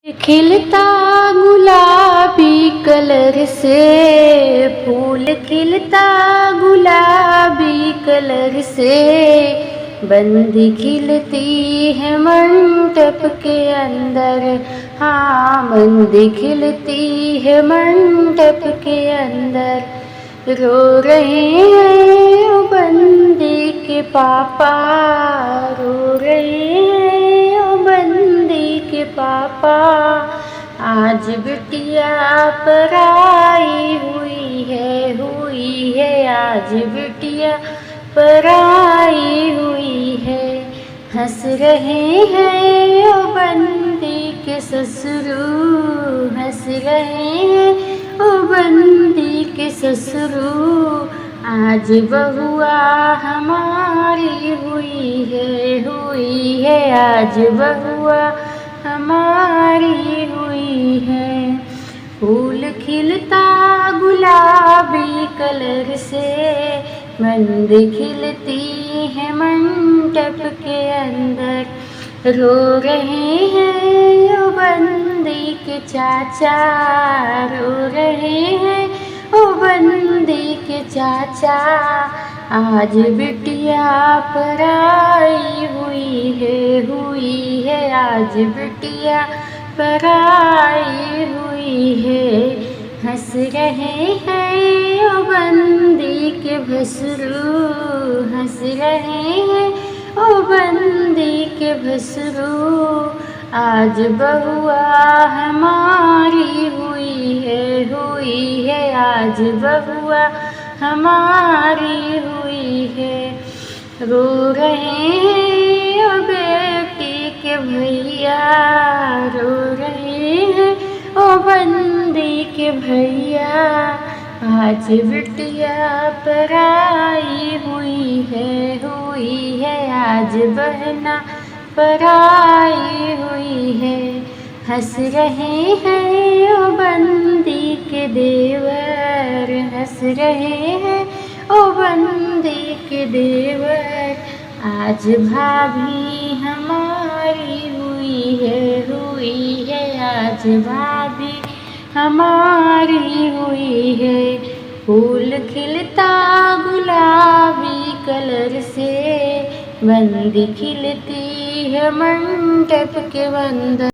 खिलता गुलाबी कलर से, फूल खिलता गुलाबी कलर से, बंदी खिलती है मंडप के अंदर। हाँ, बंदी खिलती है मंडप के अंदर। रो रहे हैं ओ बंदी के पापा, रो रहे हैं ओ बंदी के पापा। आज बिटिया पराई हुई है, आज बिटिया पराई हुई है। हंस रहे हैं ओ बंदी के ससुरू, हंस रहे हैं ओ बंदी के ससुरू। आज बहुआ हमारी हुई है, आज बहुआ हमारी हुई है। फूल खिलता गुलाबी कलर से, बंदी खिलती है मंडप के अंदर। रो रहे हैं ओ बंदी के चाचा, रो रहे हैं ओ बंदी के चाचा। आज बिटिया पराई हुई है, आज बिटिया पराई हुई है। हंस रहे हैं ओ बंदी के भसरू, हंस रहे हैं ओ बंदी के भसरू। आज बहुआ हमारी हुई है, आज बहुआ हमारी हुई है। रो रहे हैं ओ बेटी के भैया, रो रहे हैं ओ बंदी के भैया। आज बिटिया पराई हुई है, आज बहना पराई हुई है। हंस रहे हैं ओ बंदी के देवर, हंस रहे हैं ओ बंदी के देवर। आज भाभी हमारी हुई है, आज भाभी हमारी हुई है। फूल खिलता गुलाबी कलर से, बंदी खिलती है मंडप के अंदर।